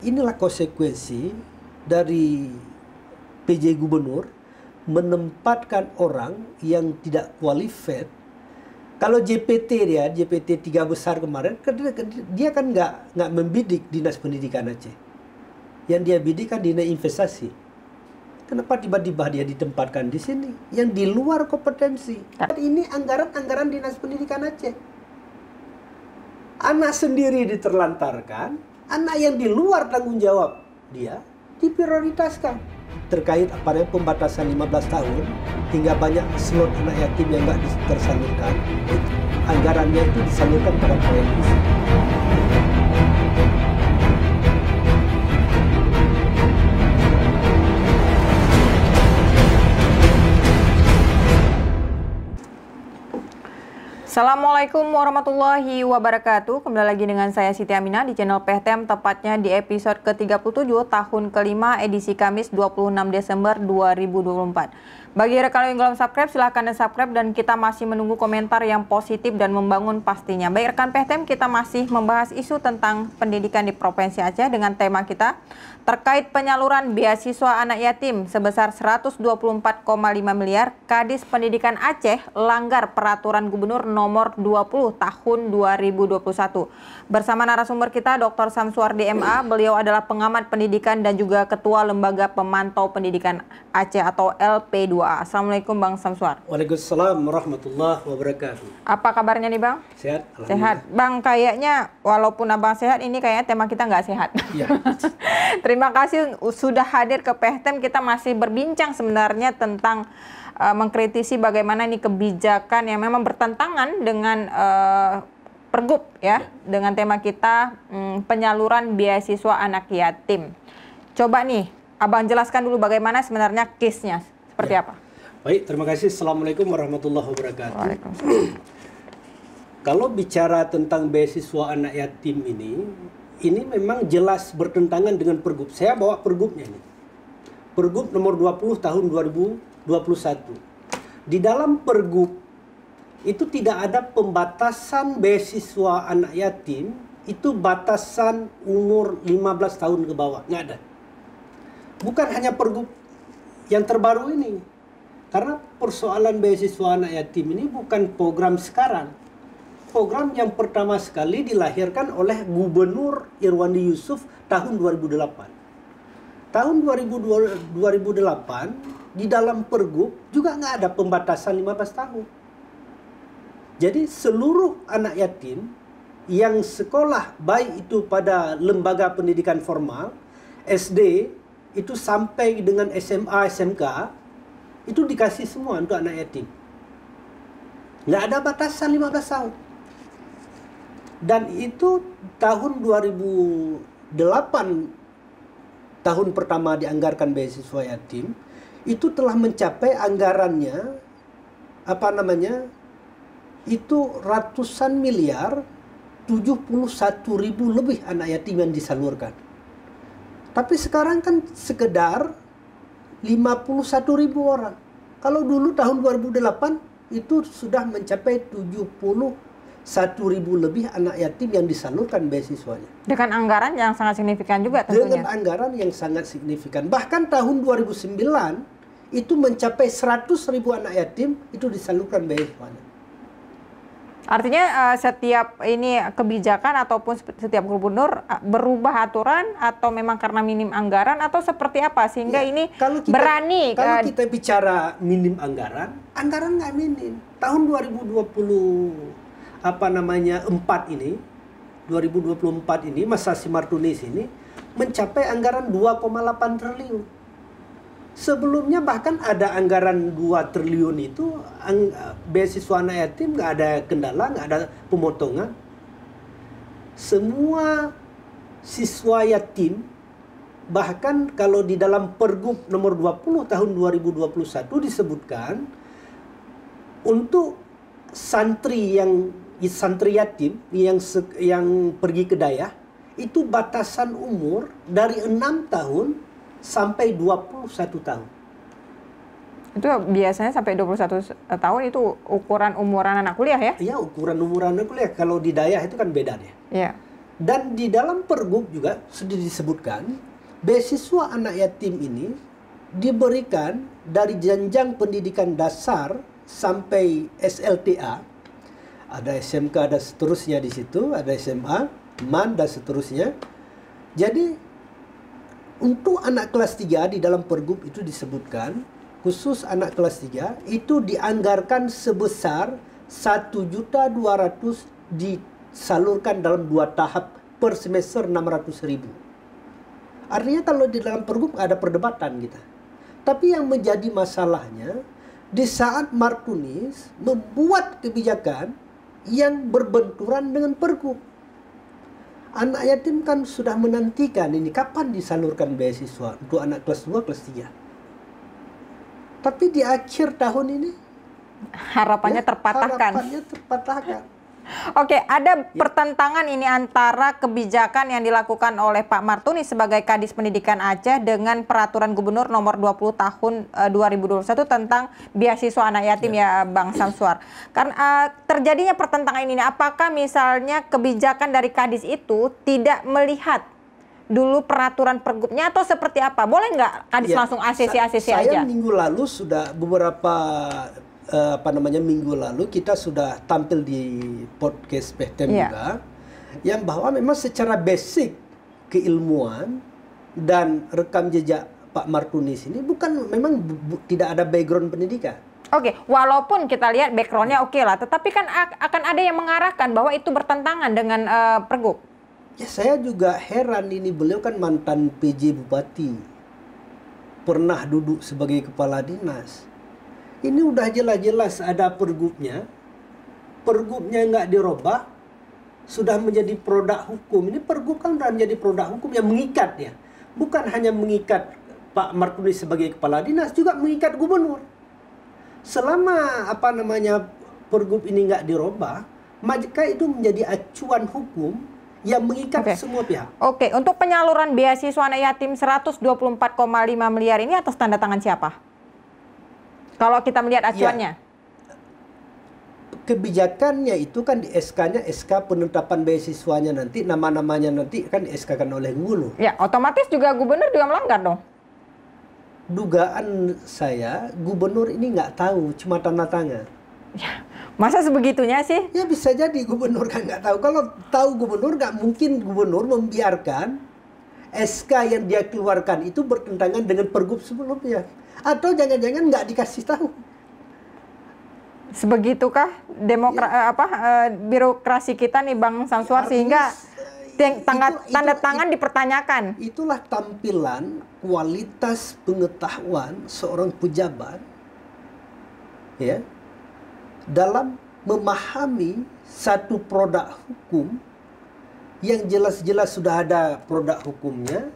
inilah konsekuensi dari PJ Gubernur menempatkan orang yang tidak qualified. Kalau JPT 3 besar kemarin, dia kan nggak membidik Dinas Pendidikan Aceh. Yang dia bidik kan Dinas Investasi. Kenapa tiba-tiba dia ditempatkan di sini? Yang di luar kompetensi. Ini anggaran Dinas Pendidikan Aceh. Anak sendiri diterlantarkan, anak yang di luar tanggung jawab dia diprioritaskan. Terkait pada pembatasan 15 tahun hingga banyak slot anak yatim yang nggak tersalurkan, anggarannya itu disalurkan pada proyek visi. Assalamualaikum warahmatullahi wabarakatuh. Kembali lagi dengan saya Siti Aminah di channel PTM, tepatnya di episode ke-37 tahun kelima edisi Kamis 26 Desember 2024. Bagi rekan yang belum subscribe, silahkan subscribe dan kita masih menunggu komentar yang positif dan membangun pastinya. Baik rekan PTM, kita masih membahas isu tentang pendidikan di Provinsi Aceh dengan tema kita terkait penyaluran beasiswa anak yatim sebesar 124,5 miliar. Kadis Pendidikan Aceh langgar peraturan Gubernur nomor 20 tahun 2021. Bersama narasumber kita Dr. Samsuar DMA, beliau adalah pengamat pendidikan dan juga Ketua Lembaga Pemantau Pendidikan Aceh atau LP2A. Assalamualaikum Bang Samsuar. Waalaikumsalam warahmatullahi wabarakatuh. Apa kabarnya nih Bang? Sehat? Sehat. Bang, kayaknya walaupun Abang sehat, ini kayaknya tema kita nggak sehat. Iya. Terima kasih sudah hadir ke PTM. Kita masih berbincang sebenarnya tentang mengkritisi bagaimana ini kebijakan yang memang bertentangan dengan Pergub ya, dengan tema kita penyaluran beasiswa anak yatim. Coba nih, Abang jelaskan dulu bagaimana sebenarnya case-nya, seperti apa? Baik, terima kasih. Assalamualaikum warahmatullahi wabarakatuh. Waalaikumsalam. Kalau bicara tentang beasiswa anak yatim ini memang jelas bertentangan dengan Pergub. Saya bawa Pergubnya ini. Pergub nomor 20 tahun 2021. Di dalam Pergub itu tidak ada pembatasan beasiswa anak yatim, itu batasan umur 15 tahun ke bawah, nggak ada. Bukan hanya Pergub yang terbaru ini. Karena persoalan beasiswa anak yatim ini bukan program sekarang. Program yang pertama sekali dilahirkan oleh Gubernur Irwandi Yusuf tahun 2008. Tahun 2008 di dalam Pergub juga nggak ada pembatasan 15 tahun. Jadi seluruh anak yatim yang sekolah baik itu pada lembaga pendidikan formal, SD, itu sampai dengan SMA, SMK, itu dikasih semua untuk anak yatim. Nggak ada batasan 15 tahun. Dan itu tahun 2008, tahun pertama dianggarkan beasiswa yatim, itu telah mencapai anggarannya, itu ratusan miliar, 71 ribu lebih anak yatim yang disalurkan. Tapi sekarang kan sekedar 51 ribu orang. Kalau dulu tahun 2008 itu sudah mencapai 71 ribu lebih anak yatim yang disalurkan beasiswanya. Dengan anggaran yang sangat signifikan juga tentunya. Dengan anggaran yang sangat signifikan. Bahkan tahun 2009 itu mencapai 100 ribu anak yatim itu disalurkan beasiswanya. Artinya setiap ini kebijakan ataupun setiap gubernur berubah aturan atau memang karena minim anggaran atau seperti apa sehingga ya, ini berani. Kalau kita bicara minim anggaran nggak minim. Tahun 2024 ini masa Simartunis ini mencapai anggaran 2,8 triliun. Sebelumnya bahkan ada anggaran 2 triliun itu beasiswa anak yatim, nggak ada kendala, nggak ada pemotongan. Semua siswa yatim, bahkan kalau di dalam Pergub nomor 20 tahun 2021 disebutkan untuk santri yatim yang pergi ke dayah itu batasan umur dari 6 tahun sampai 21 tahun. Itu biasanya sampai 21 tahun itu ukuran umuran anak kuliah ya? Iya, ukuran umuran anak kuliah. Kalau di dayah itu kan beda deh. Iya. Dan di dalam pergub juga sudah disebutkan beasiswa anak yatim ini diberikan dari jenjang pendidikan dasar sampai SLTA, ada SMK, ada seterusnya di situ, ada SMA, MAN dan seterusnya. Jadi untuk anak kelas 3 di dalam pergub itu disebutkan khusus anak kelas 3 itu dianggarkan sebesar 1.200.000 disalurkan dalam 2 tahap per semester 600.000. Artinya kalau di dalam pergub ada perdebatan kita. Tapi yang menjadi masalahnya di saat Martunis membuat kebijakan yang berbenturan dengan pergub. Anak yatim kan sudah menantikan ini kapan disalurkan beasiswa untuk anak kelas 2, kelas 3. Tapi di akhir tahun ini harapannya terpatahkan. Harapannya terpatahkan. Oke, ada pertentangan ini antara kebijakan yang dilakukan oleh Pak Martunis sebagai Kadis Pendidikan Aceh dengan Peraturan Gubernur Nomor 20 Tahun 2021 tentang beasiswa anak yatim ya Bang Samsuar. Karena terjadinya pertentangan ini, apakah misalnya kebijakan dari Kadis itu tidak melihat dulu peraturan pergubnya atau seperti apa? Boleh nggak Kadis langsung ACC aja? Saya minggu lalu sudah beberapa minggu lalu kita sudah tampil di podcast PHTM juga, yang bahwa memang secara basic keilmuan dan rekam jejak Pak Martunis ini memang tidak ada background pendidikan. Oke, walaupun kita lihat backgroundnya oke lah, tetapi kan akan ada yang mengarahkan bahwa itu bertentangan dengan pergub. Ya saya juga heran, ini beliau kan mantan PJ Bupati, pernah duduk sebagai kepala dinas. Ini udah jelas-jelas ada pergubnya nggak dirubah, sudah menjadi produk hukum. Ini pergub kan sudah menjadi produk hukum yang mengikat ya. Bukan hanya mengikat Pak Martunis sebagai kepala dinas, juga mengikat gubernur. Selama pergub ini nggak dirubah, maka itu menjadi acuan hukum yang mengikat semua pihak. Oke, untuk penyaluran beasiswa anak yatim 124,5 miliar ini atas tanda tangan siapa? Kalau kita melihat acuannya. Kebijakannya itu kan di SK-nya, SK penetapan beasiswanya nanti, nama-namanya nanti kan SK-kan oleh gubernur. Ya, otomatis juga gubernur juga melanggar dong. Dugaan saya gubernur ini nggak tahu, cuma tanda tangan. Ya, masa sebegitunya sih? Ya bisa jadi gubernur kan nggak tahu. Kalau tahu gubernur, nggak mungkin gubernur membiarkan SK yang dia keluarkan itu bertentangan dengan pergub sebelumnya. Atau jangan-jangan nggak dikasih tahu. Sebegitukah birokrasi kita nih Bang Samsuar, sehingga tanda tangan dipertanyakan? Itulah tampilan kualitas pengetahuan seorang pejabat ya dalam memahami satu produk hukum yang jelas-jelas sudah ada produk hukumnya.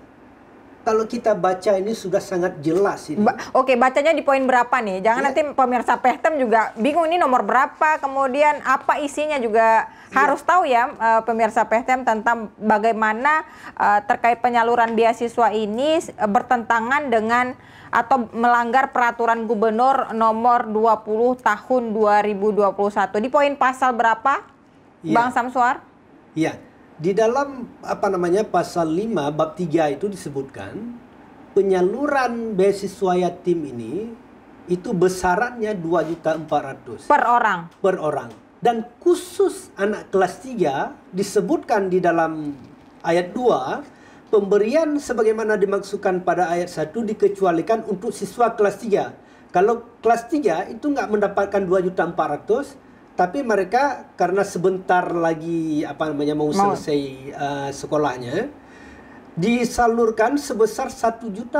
Kalau kita baca ini sudah sangat jelas ini. Oke, bacanya di poin berapa nih? Jangan nanti pemirsa PHTM juga bingung ini nomor berapa, kemudian apa isinya juga harus tahu ya pemirsa PHTM tentang bagaimana terkait penyaluran beasiswa ini bertentangan dengan atau melanggar Peraturan Gubernur Nomor 20 Tahun 2021. Di poin pasal berapa, Bang Samsuar? Iya. Di dalam pasal 5 bab 3 itu disebutkan penyaluran beasiswa yatim ini itu besarannya 2.400.000 per orang. Dan khusus anak kelas 3 disebutkan di dalam ayat 2, pemberian sebagaimana dimaksudkan pada ayat 1 dikecualikan untuk siswa kelas 3. Kalau kelas 3 itu nggak mendapatkan 2.400.000, tapi mereka karena sebentar lagi mau selesai sekolahnya, disalurkan sebesar 1.200.000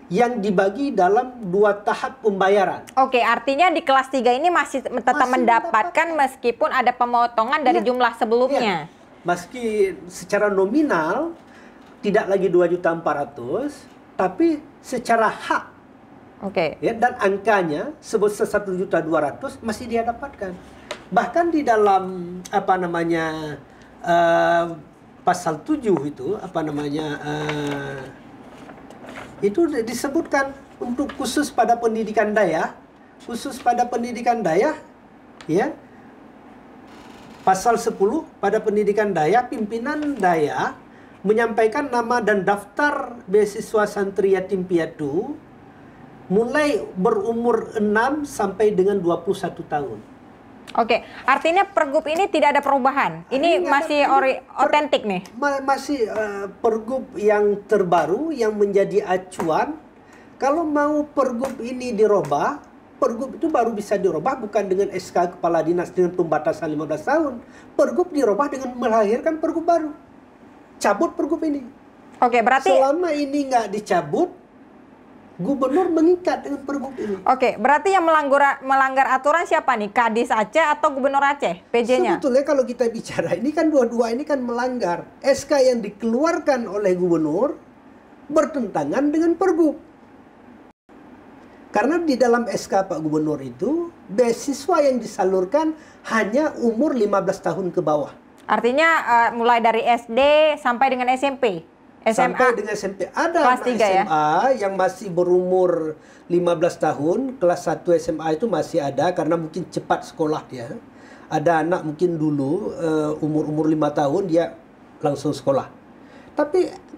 yang dibagi dalam 2 tahap pembayaran. Oke, artinya di kelas 3 ini masih tetap mendapatkan meskipun ada pemotongan dari jumlah sebelumnya. Meski secara nominal tidak lagi 2.400.000, tapi secara hak. Oke. Ya, dan angkanya sebesar 1.200.000 masih dia dapatkan. Bahkan di dalam pasal 7 itu itu disebutkan untuk khusus pada pendidikan daya, ya Pasal 10 pada pendidikan daya, pimpinan daya menyampaikan nama dan daftar beasiswa santri yatim piatu mulai berumur 6 sampai dengan 21 tahun. Oke, artinya pergub ini tidak ada perubahan. Ini masih otentik nih. Masih pergub yang terbaru yang menjadi acuan. Kalau mau pergub ini dirubah, pergub itu baru bisa dirubah bukan dengan SK Kepala Dinas dengan pembatasan 15 tahun. Pergub dirubah dengan melahirkan pergub baru. Cabut pergub ini. Oke, berarti selama ini nggak dicabut, gubernur mengikat dengan pergub ini. Oke, berarti yang melanggar aturan siapa nih? Kadis Aceh atau Gubernur Aceh? PJ-nya? Sebetulnya kalau kita bicara ini kan dua-dua ini kan melanggar. SK yang dikeluarkan oleh gubernur bertentangan dengan pergub. Karena di dalam SK Pak Gubernur itu, beasiswa yang disalurkan hanya umur 15 tahun ke bawah. Artinya mulai dari SD sampai dengan SMP? SMA? Sampai dengan SMP. Ada kelas anak 3 SMA yang masih berumur 15 tahun, kelas 1 SMA itu masih ada karena mungkin cepat sekolah dia. Ada anak mungkin dulu umur-umur 5 tahun dia langsung sekolah. Tapi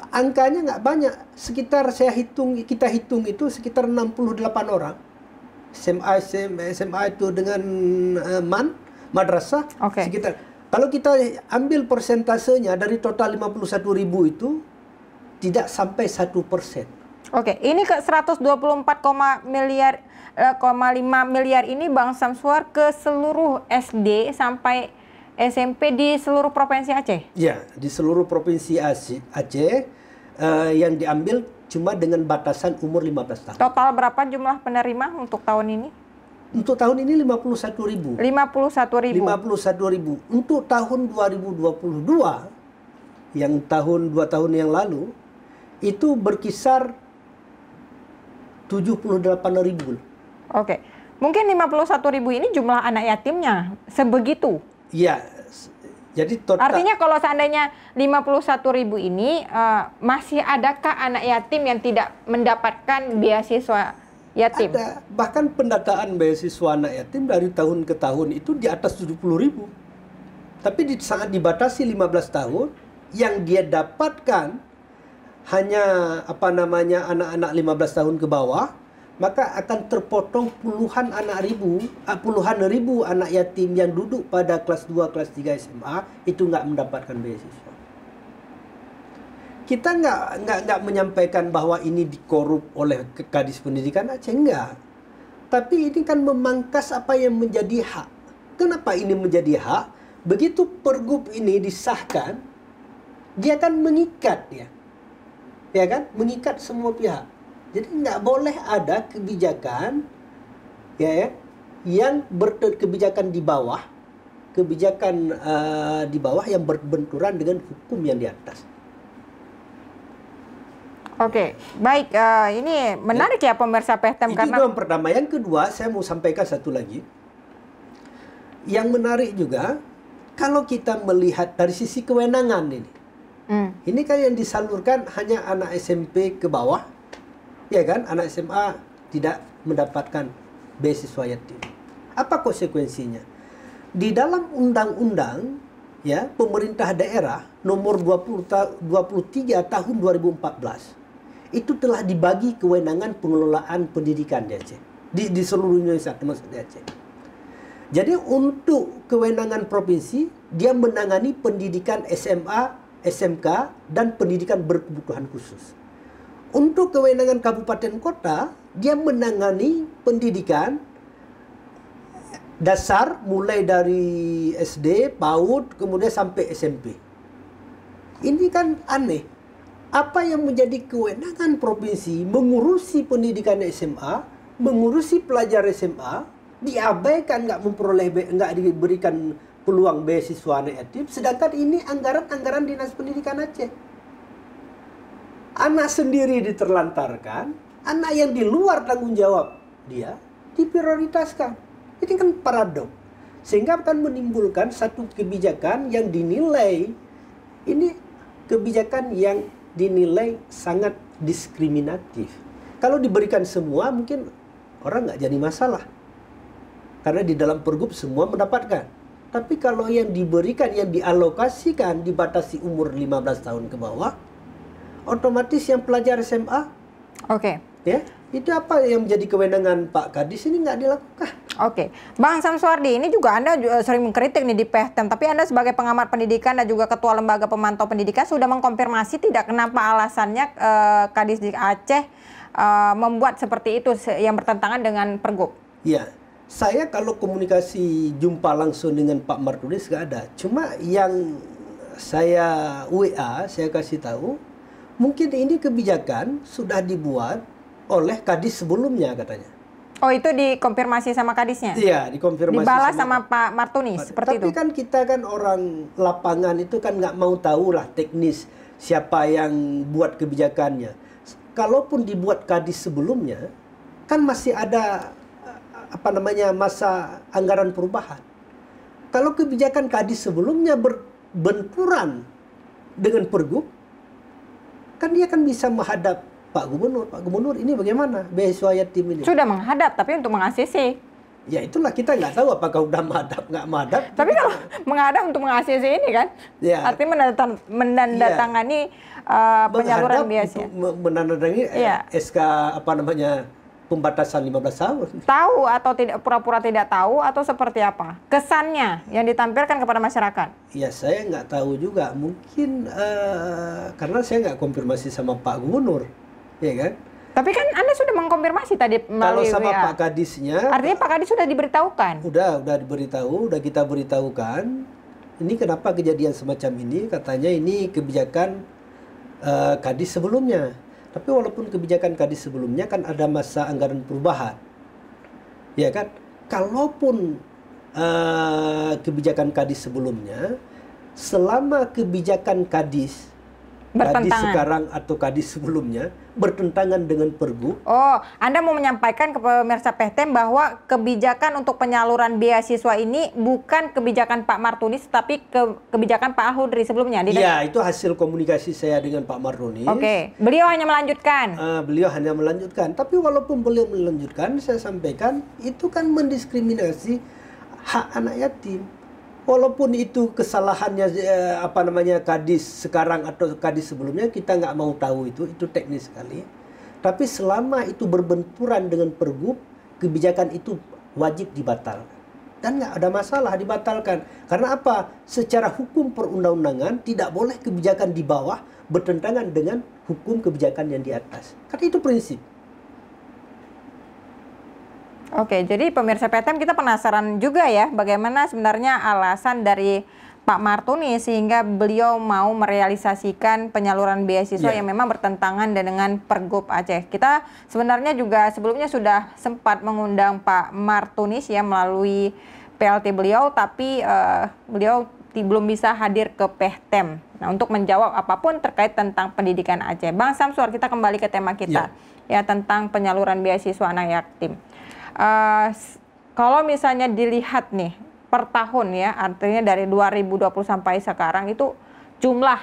angkanya nggak banyak. Sekitar kita hitung itu sekitar 68 orang. SMA itu dengan madrasah sekitar. Kalau kita ambil persentasenya dari total 51.000 itu tidak sampai 1%. Oke, ini ke 124,5 miliar ini Bang Samsuar ke seluruh SD sampai SMP di seluruh provinsi Aceh? Ya, di seluruh provinsi Aceh yang diambil cuma dengan batasan umur 15 tahun. Total berapa jumlah penerima untuk tahun ini? Untuk tahun ini 51.000. 51.000. 51.000. Untuk tahun 2022, yang tahun 2 tahun yang lalu, itu berkisar 78.000. Oke. Mungkin 51.000 ini jumlah anak yatimnya sebegitu? Iya. Jadi total. Artinya kalau seandainya 51.000 ini masih adakah anak yatim yang tidak mendapatkan beasiswa yatim? Ada. Bahkan pendataan beasiswa anak yatim dari tahun ke tahun itu di atas 70.000. Tapi sangat dibatasi 15 tahun yang dia dapatkan hanya anak-anak 15 tahun ke bawah, maka akan terpotong puluhan ribu anak yatim yang duduk pada kelas 2, kelas 3 SMA itu nggak mendapatkan beasiswa. Kita nggak menyampaikan bahwa ini dikorup oleh Kadis Pendidikan Aceh, enggak. Tapi ini kan memangkas apa yang menjadi hak. Kenapa ini menjadi hak? Begitu pergub ini disahkan, dia akan mengikat ya kan, mengikat semua pihak. Jadi nggak boleh ada kebijakan yang kebijakan di bawah, yang berbenturan dengan hukum yang di atas. Oke, baik. Ini menarik ya pemirsa PTM karena itu yang pertama. Yang kedua, saya mau sampaikan satu lagi. Yang menarik juga, kalau kita melihat dari sisi kewenangan ini. Ini kan yang disalurkan hanya anak SMP ke bawah. Ya kan, anak SMA tidak mendapatkan beasiswa yatim. Apa konsekuensinya? Di dalam undang-undang pemerintah daerah nomor 23 tahun 2014 itu telah dibagi kewenangan pengelolaan pendidikan di Aceh. Di seluruh Indonesia termasuk di Aceh. Jadi untuk kewenangan provinsi dia menangani pendidikan SMA, SMK dan pendidikan berkebutuhan khusus. Untuk kewenangan kabupaten kota, dia menangani pendidikan dasar mulai dari SD, PAUD, kemudian sampai SMP. Ini kan aneh. Apa yang menjadi kewenangan provinsi mengurusi pendidikan SMA, mengurusi pelajar SMA, diabaikan, nggak diberikan peluang beasiswa anak yatim, sedangkan ini anggaran dinas pendidikan Aceh. Anak sendiri diterlantarkan, anak yang di luar tanggung jawab dia diprioritaskan. Ini kan paradok. Sehingga akan menimbulkan satu kebijakan yang dinilai, ini kebijakan yang dinilai sangat diskriminatif. Kalau diberikan semua mungkin orang nggak jadi masalah. Karena di dalam pergub semua mendapatkan. Tapi kalau yang diberikan, yang dialokasikan dibatasi umur 15 tahun ke bawah, otomatis yang pelajar SMA, Oke. ya, itu apa yang menjadi kewenangan Pak Kadis ini nggak dilakukan. Oke, Bang Samsuardi, ini juga Anda sering mengkritik nih di Pehtem, tapi Anda sebagai pengamat pendidikan dan juga Ketua Lembaga Pemantau Pendidikan sudah mengkonfirmasi tidak kenapa alasannya Kadisdik Aceh membuat seperti itu yang bertentangan dengan Pergub? Ya, saya kalau komunikasi jumpa langsung dengan Pak Martunis nggak ada. Cuma yang saya WA, saya kasih tahu, mungkin ini kebijakan sudah dibuat oleh Kadis sebelumnya katanya. Oh, itu dikonfirmasi sama Kadisnya? Iya, dikonfirmasi. Dibalas sama Pak Martunis, seperti Tapi itu? kan kita kan orang lapangan itu kan nggak mau tahu lah teknis siapa yang buat kebijakannya. Kalaupun dibuat Kadis sebelumnya, kan masih ada masa anggaran perubahan. Kalau kebijakan Kadis sebelumnya berbenturan dengan Pergub, kan dia kan bisa menghadap Pak Gubernur ini bagaimana beasiswa yatim ini? Sudah menghadap, tapi untuk meng-ACC. Ya itulah, kita nggak tahu apakah udah menghadap nggak menghadap. Tapi kalau menghadap untuk meng-ACC ini kan, ya, artinya menandatangani penyaluran biaya. Menandatangani SK pembatasan 15 tahun. Tahu atau tidak, pura-pura tidak tahu atau seperti apa? Kesannya yang ditampilkan kepada masyarakat? Ya saya nggak tahu juga. Mungkin karena saya nggak konfirmasi sama Pak Gubernur, ya kan? Tapi kan Anda sudah mengkonfirmasi tadi melalui kalau sama WA. Pak Kadisnya. Artinya Pak Kadis sudah diberitahukan? Udah diberitahu, udah kita beritahukan. Ini kenapa kejadian semacam ini? Katanya ini kebijakan Kadis sebelumnya. Tapi walaupun kebijakan Kadis sebelumnya kan ada masa anggaran perubahan, ya kan? Kalaupun kebijakan Kadis sebelumnya, selama kebijakan Kadis sekarang atau Kadis sebelumnya bertentangan dengan Pergub. Oh, Anda mau menyampaikan ke pemirsa Pehtem bahwa kebijakan untuk penyaluran beasiswa ini bukan kebijakan Pak Martunis, tapi kebijakan Pak Al-Hudri sebelumnya? Iya, itu hasil komunikasi saya dengan Pak Martunis. Oke, beliau hanya melanjutkan? Beliau hanya melanjutkan. Tapi walaupun beliau melanjutkan, saya sampaikan, itu kan mendiskriminasi hak anak yatim. Walaupun itu kesalahannya Kadis sekarang atau Kadis sebelumnya, kita nggak mau tahu itu teknis sekali. Tapi selama itu berbenturan dengan Pergub, kebijakan itu wajib dibatalkan. Dan nggak ada masalah dibatalkan. Karena apa? Secara hukum perundang-undangan tidak boleh kebijakan di bawah bertentangan dengan hukum kebijakan yang di atas. Karena itu prinsip. Oke, jadi pemirsa Pehtem, kita penasaran juga ya bagaimana sebenarnya alasan dari Pak Martunis sehingga beliau mau merealisasikan penyaluran beasiswa yang memang bertentangan dengan Pergub Aceh. Kita sebenarnya juga sebelumnya sudah sempat mengundang Pak Martunis ya melalui PLT beliau, tapi beliau belum bisa hadir ke Pehtem. Nah, untuk menjawab apapun terkait tentang pendidikan Aceh. Bang Samsuar, kita kembali ke tema kita ya tentang penyaluran beasiswa anak yatim. Kalau misalnya dilihat nih per tahun ya, artinya dari 2020 sampai sekarang itu jumlah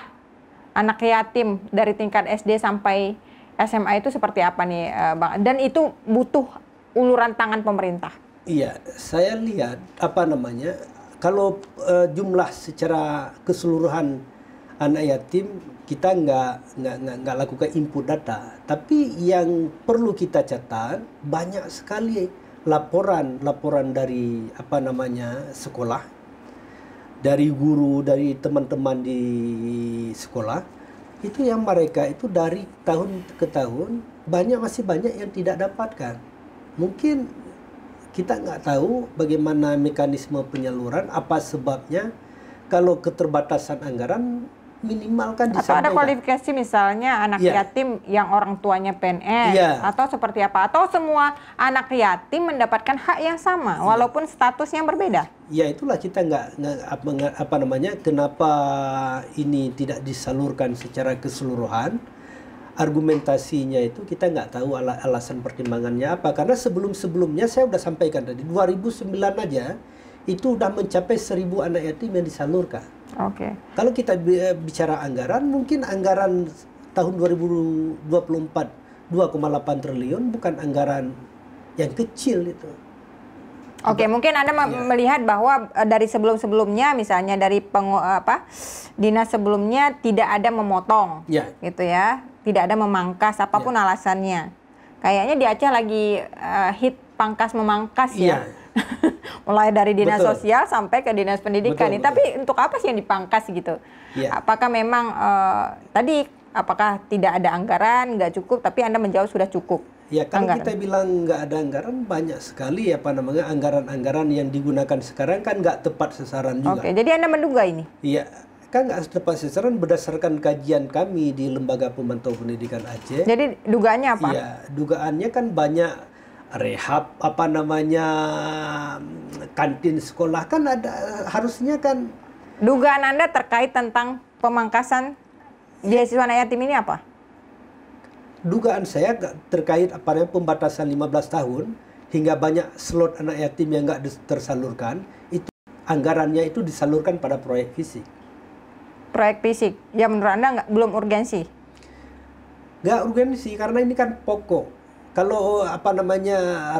anak yatim dari tingkat SD sampai SMA itu seperti apa nih, Bang? Dan itu butuh uluran tangan pemerintah. Iya, saya lihat kalau jumlah secara keseluruhan anak yatim kita nggak lakukan input data, tapi yang perlu kita catat banyak sekali laporan dari sekolah, dari guru, dari teman-teman di sekolah, itu yang mereka itu dari tahun ke tahun masih banyak yang tidak dapatkan. Mungkin kita nggak tahu bagaimana mekanisme penyaluran, apa sebabnya. Kalau keterbatasan anggaran minimalkan disampaikan. Atau ada kualifikasi misalnya anak yatim yang orang tuanya PNS atau seperti apa? Atau semua anak yatim mendapatkan hak yang sama walaupun statusnya berbeda? Ya itulah kita kenapa ini tidak disalurkan secara keseluruhan. Argumentasinya itu kita nggak tahu alasan pertimbangannya apa. Karena sebelum-sebelumnya saya sudah sampaikan tadi, 2009 aja itu sudah mencapai 1.000 anak yatim yang disalurkan. Oke. Kalau kita bicara anggaran, mungkin anggaran tahun 2024 2,8 triliun bukan anggaran yang kecil itu. Oke, mungkin Anda melihat bahwa dari sebelum-sebelumnya, misalnya dari dinas sebelumnya tidak ada memotong, gitu ya, tidak ada memangkas apapun alasannya. Kayaknya di Aceh lagi hit pangkas memangkas ya, mulai dari dinas sosial sampai ke dinas pendidikan. Tapi untuk apa sih yang dipangkas gitu? Apakah memang apakah tidak ada anggaran, nggak cukup, tapi Anda menjawab sudah cukup? Ya, kalau kita bilang nggak ada anggaran, banyak sekali anggaran-anggaran yang digunakan sekarang kan nggak tepat sasaran juga. Oke, jadi Anda menduga ini? Iya, kan nggak tepat sasaran berdasarkan kajian kami di Lembaga Pemantau Pendidikan Aceh. Jadi dugaannya apa? Iya, dugaannya kan banyak rehab, kantin sekolah kan ada, harusnya kan. Dugaan Anda terkait tentang pemangkasan beasiswa anak yatim ini apa? Dugaan saya terkait pembatasan 15 tahun hingga banyak slot anak yatim yang nggak tersalurkan, itu anggarannya itu disalurkan pada proyek fisik. Proyek fisik, ya menurut Anda belum urgensi? Nggak urgensi karena ini kan pokok. Kalau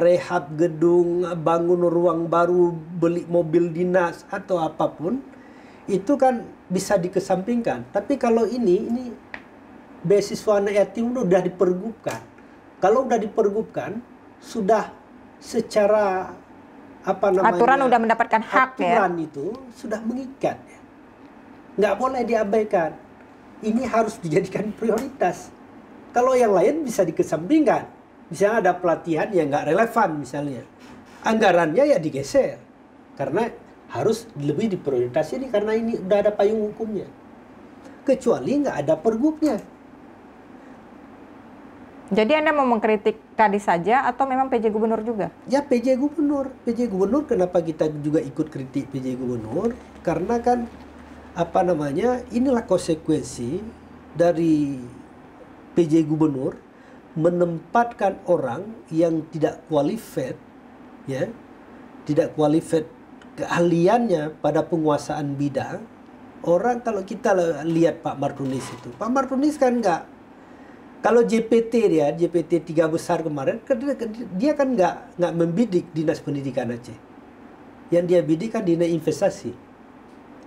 rehab gedung, bangun ruang baru, beli mobil dinas atau apapun, itu kan bisa dikesampingkan. Tapi kalau ini beasiswa anak yatim udah dipergubkan. Kalau udah dipergubkan, sudah secara aturan udah mendapatkan hak ya. Aturan itu sudah mengikat. Nggak boleh diabaikan. Ini harus dijadikan prioritas. Kalau yang lain bisa dikesampingkan. Misalnya ada pelatihan yang nggak relevan misalnya. Anggarannya ya digeser. Karena harus lebih diprioritas ini karena ini udah ada payung hukumnya. Kecuali nggak ada pergubnya. Jadi Anda mau mengkritik Kadis saja atau memang PJ Gubernur juga? Ya PJ Gubernur. PJ Gubernur kenapa kita juga ikut kritik PJ Gubernur? Karena kan inilah konsekuensi dari PJ Gubernur menempatkan orang yang tidak qualified, ya, tidak qualified keahliannya pada penguasaan bidang. Orang kalau kita lihat Pak Martunis itu, Pak Martunis kan kalau GPT 3 besar kemarin, dia kan nggak membidik Dinas Pendidikan Aceh. Yang dia bidik kan Dinas Investasi.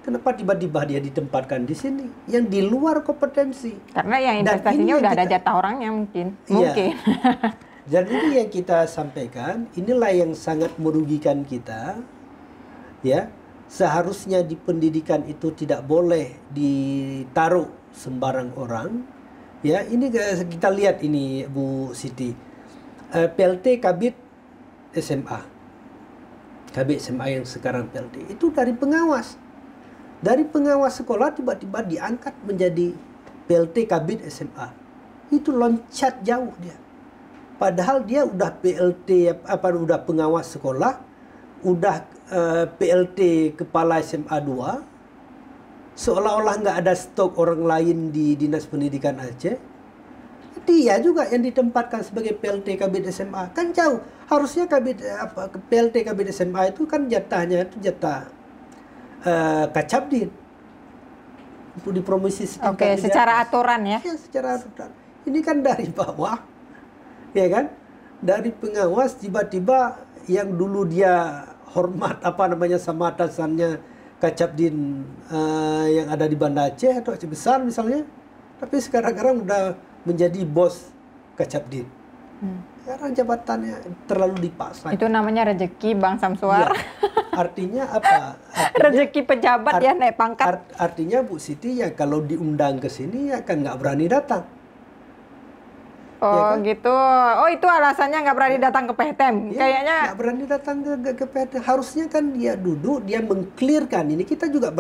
Kenapa tiba-tiba dia ditempatkan di sini? Yang di luar kompetensi. Karena yang investasinya udah ada jatah orangnya mungkin. Mungkin. Dan ini yang kita sampaikan, inilah yang sangat merugikan kita. Ya, seharusnya di pendidikan itu tidak boleh ditaruh sembarang orang. Ya, ini kita lihat ini Bu Siti. PLT Kabid SMA. Kabid SMA yang sekarang PLT itu dari pengawas. Dari pengawas sekolah tiba-tiba diangkat menjadi PLT Kabid SMA. Itu loncat jauh dia. Padahal dia udah PLT udah pengawas sekolah, udah PLT Kepala SMA 2. Seolah-olah nggak ada stok orang lain di Dinas Pendidikan Aceh. Dia juga yang ditempatkan sebagai PLT Kabid SMA. Kan jauh. Harusnya PLT Kabid SMA itu kan jatahnya itu jatah Kacabdin. Untuk dipromosi secara aturan ya? Ya, secara aturan. Ini kan dari bawah. Ya kan? Dari pengawas tiba-tiba yang dulu dia hormat sama atasannya Kacabdin yang ada di Banda Aceh atau Aceh Besar misalnya, tapi sekarang udah menjadi bos Kacabdin. Sekarang jabatannya terlalu dipaksa. Itu namanya rezeki Bang Samsuar. Ya. Artinya apa? Rezeki pejabat ya naik pangkat. Artinya Bu Siti ya kalau diundang ke sini ya kan nggak berani datang. Oh ya kan? Gitu. Oh itu alasannya nggak berani datang ke PHTM. Ya, kayaknya nggak berani datang ke PHTM. Harusnya kan dia duduk, dia mengclearkan ini. Kita juga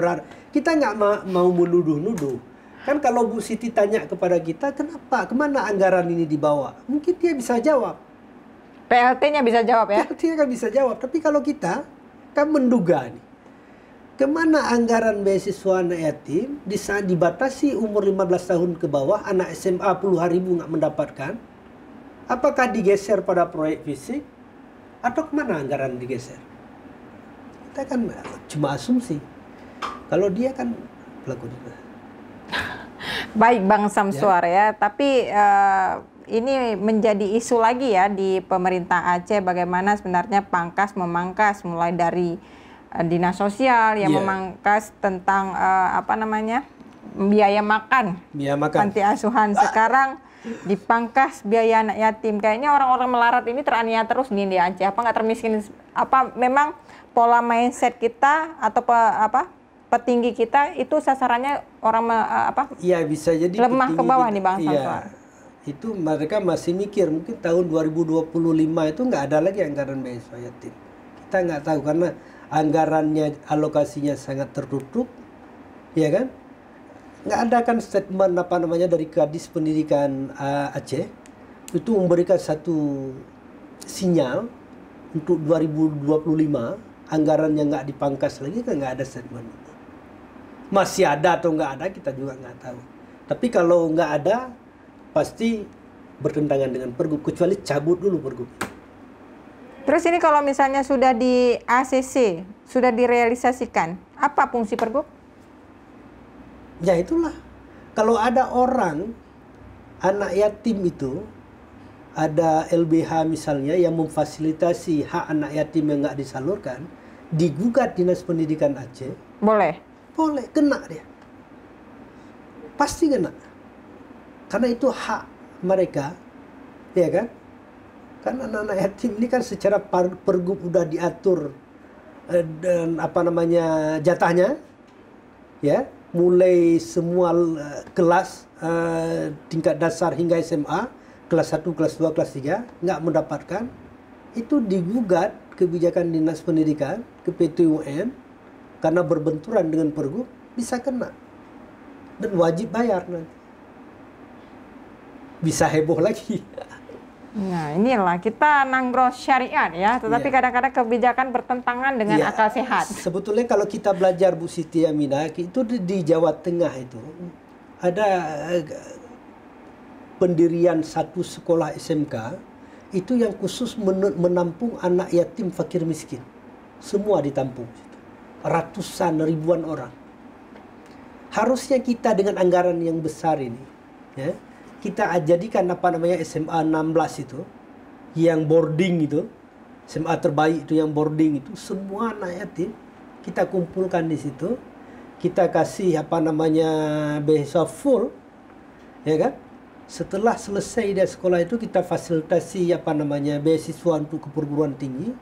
kita nggak mau menuduh-nuduh. Kan kalau Bu Siti tanya kepada kita, kenapa, kemana anggaran ini dibawa? Mungkin dia bisa jawab. PLT-nya bisa jawab ya? PLT-nya kan bisa jawab. Tapi kalau kita kan menduga nih, kemana anggaran beasiswa anak yatim di saat dibatasi umur 15 tahun ke bawah, anak SMA puluhan ribu nggak mendapatkan? Apakah digeser pada proyek fisik? Atau kemana anggaran digeser? Kita kan cuma asumsi. Kalau dia kan pelaku. Baik Bang Samsuar ya, tapi ini menjadi isu lagi ya di pemerintah Aceh, bagaimana sebenarnya pangkas memangkas mulai dari dinas sosial yang memangkas tentang biaya makan panti asuhan. Sekarang dipangkas biaya anak yatim. Kayaknya orang-orang melarat ini teraniaya terus nih di Aceh. Apa nggak termiskin? Apa memang pola mindset kita atau petinggi kita itu sasarannya orang ya bisa jadi lemah ke bawah nih Bang Samsuar. Itu mereka masih mikir mungkin tahun 2025 itu nggak ada lagi anggaran beasiswa yatim. Kita nggak tahu karena anggarannya, alokasinya sangat tertutup, ya kan? Nggak ada kan statement dari Kadis Pendidikan Aceh itu memberikan satu sinyal untuk 2025 anggarannya nggak dipangkas lagi, kan nggak ada statement. Masih ada atau nggak ada kita juga nggak tahu. Tapi kalau nggak ada pasti bertentangan dengan pergub, kecuali cabut dulu pergub. Terus ini kalau misalnya sudah di ACC, sudah direalisasikan, apa fungsi pergub? Ya itulah, kalau ada orang, anak yatim itu, ada LBH misalnya yang memfasilitasi hak anak yatim yang nggak disalurkan, digugat Dinas Pendidikan Aceh. Boleh? Boleh, kena dia. Pasti kena. Karena itu hak mereka, ya kan? Karena anak-anak yatim ini kan secara pergub udah diatur dan jatahnya, ya, mulai semua kelas tingkat dasar hingga SMA, kelas 1, kelas 2, kelas 3 nggak mendapatkan, itu digugat kebijakan Dinas Pendidikan ke PT UN karena berbenturan dengan pergub, bisa kena dan wajib bayar nanti. Bisa heboh lagi. Nah inilah kita nanggros syariat ya, tetapi kadang-kadang kebijakan bertentangan dengan akal sehat. Sebetulnya kalau kita belajar Bu Siti Aminah, itu di Jawa Tengah itu ada pendirian satu sekolah SMK itu yang khusus menampung anak yatim fakir miskin. Semua ditampung. Ratusan, ribuan orang. Harusnya kita dengan anggaran yang besar ini, ya, kita jadikan SMA 16 itu yang boarding itu, SMA terbaik itu yang boarding itu, semua anak yatim kita kumpulkan di situ, kita kasih beasiswa full, ya kan? Setelah selesai dari sekolah itu kita fasilitasi beasiswa untuk ke perguruan tinggi,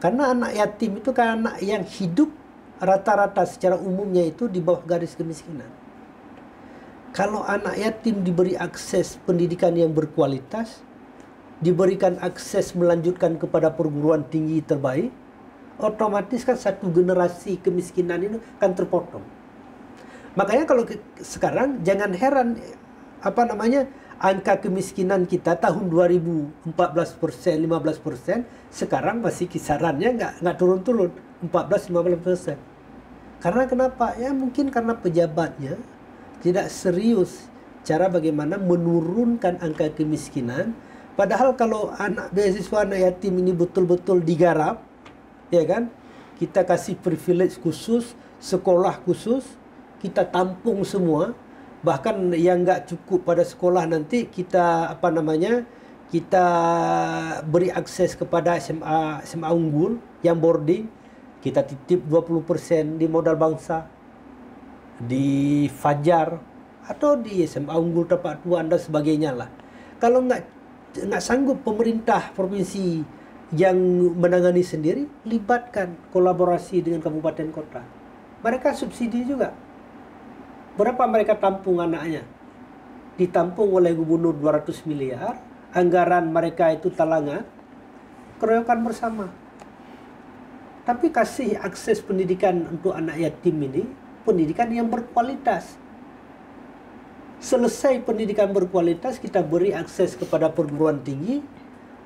karena anak yatim itu kan anak yang hidup rata-rata secara umumnya itu di bawah garis kemiskinan. Kalau anak yatim diberi akses pendidikan yang berkualitas, diberikan akses melanjutkan kepada perguruan tinggi terbaik, otomatis kan satu generasi kemiskinan ini kan terpotong. Makanya kalau sekarang jangan heran angka kemiskinan kita tahun 2014%, 15%, sekarang masih kisarannya nggak turun-turun 14-15%. Karena kenapa? Ya mungkin karena pejabatnya tidak serius cara bagaimana menurunkan angka kemiskinan. Padahal kalau anak beasiswa anak yatim ini betul-betul digarap, ya kan, kita kasih privilege khusus, sekolah khusus, kita tampung semua. Bahkan yang nggak cukup pada sekolah nanti kita kita beri akses kepada SMA unggul yang boarding, kita titip 20% di modal bangsa, di Fajar atau di SMA unggul Tapak Tuan dan sebagainya lah. Kalau nggak sanggup pemerintah provinsi yang menangani sendiri, libatkan kolaborasi dengan kabupaten kota. Mereka subsidi juga. Berapa mereka tampung anaknya? Ditampung oleh gubernur 200 miliar, anggaran mereka itu talangan, keroyokan bersama. Tapi kasih akses pendidikan untuk anak yatim ini, pendidikan yang berkualitas. Selesai pendidikan berkualitas, kita beri akses kepada perguruan tinggi.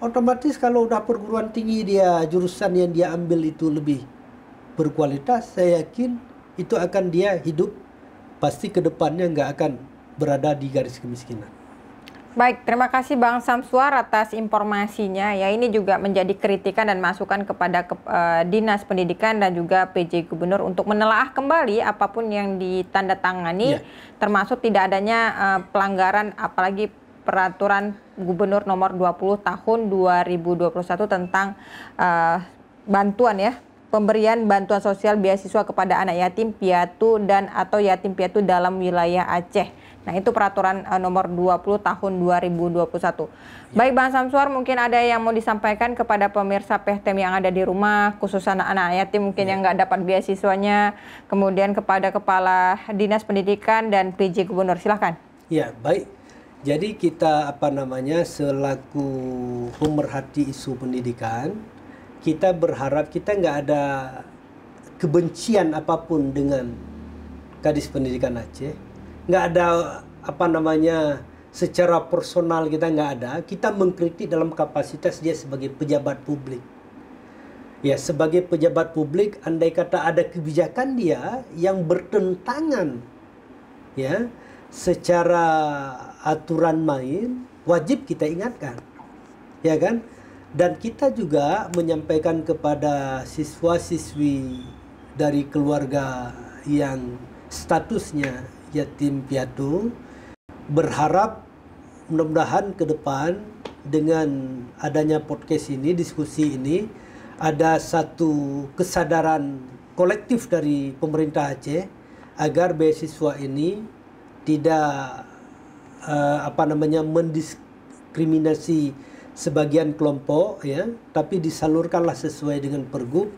Otomatis kalau udah perguruan tinggi dia, jurusan yang dia ambil itu lebih berkualitas, saya yakin itu akan dia hidup, pasti ke depannya nggak akan berada di garis kemiskinan. Baik, terima kasih Bang Samsuar atas informasinya. Ya, ini juga menjadi kritikan dan masukan kepada Dinas Pendidikan dan juga PJ Gubernur untuk menelaah kembali apapun yang ditandatangani, termasuk tidak adanya pelanggaran, apalagi Peraturan Gubernur Nomor 20 Tahun 2021 tentang bantuan ya, pemberian bantuan sosial beasiswa kepada anak yatim piatu dan atau yatim piatu dalam wilayah Aceh. Nah, itu peraturan nomor 20 tahun 2021. Baik Bang Samsuar, mungkin ada yang mau disampaikan kepada pemirsa PEHTEM yang ada di rumah, khusus anak-anak yatim mungkin yang nggak dapat beasiswanya, kemudian kepada Kepala Dinas Pendidikan dan PJ Gubernur. Silahkan. Ya, baik. Jadi kita selaku pemerhati isu pendidikan, kita berharap kita nggak ada kebencian apapun dengan Kadis Pendidikan Aceh. Nggak ada secara personal, kita nggak ada. Kita mengkritik dalam kapasitas dia sebagai pejabat publik. Ya, sebagai pejabat publik, andai kata ada kebijakan dia yang bertentangan ya secara aturan main, wajib kita ingatkan, ya kan? Dan kita juga menyampaikan kepada siswa-siswi dari keluarga yang statusnya yatim piatu, berharap mudah-mudahan ke depan dengan adanya podcast ini, diskusi ini, ada satu kesadaran kolektif dari pemerintah Aceh agar beasiswa ini tidak mendiskriminasi sebagian kelompok ya, tapi disalurkanlah sesuai dengan pergub.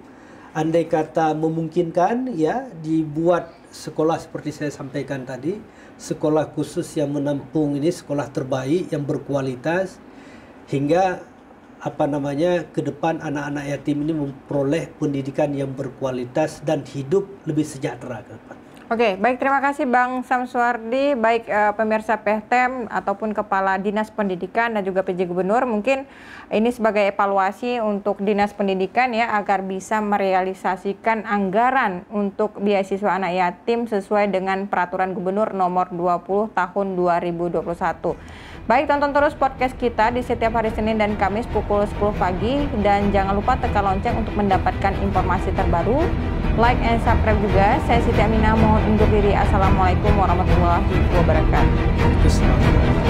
Andai kata memungkinkan ya, dibuat sekolah seperti saya sampaikan tadi, sekolah khusus yang menampung ini, sekolah terbaik yang berkualitas, hingga ke depan anak-anak yatim ini memperoleh pendidikan yang berkualitas dan hidup lebih sejahtera ke depan. Oke, baik, terima kasih Bang Samsuardi, baik pemirsa PEHTEM ataupun Kepala Dinas Pendidikan dan juga PJ Gubernur, mungkin ini sebagai evaluasi untuk Dinas Pendidikan ya, agar bisa merealisasikan anggaran untuk beasiswa anak yatim sesuai dengan Peraturan Gubernur Nomor 20 Tahun 2021. Baik, tonton terus podcast kita di setiap hari Senin dan Kamis pukul 10 pagi, dan jangan lupa tekan lonceng untuk mendapatkan informasi terbaru. Like and subscribe juga. Saya Siti Aminah mohon undur diri. Assalamualaikum warahmatullahi wabarakatuh.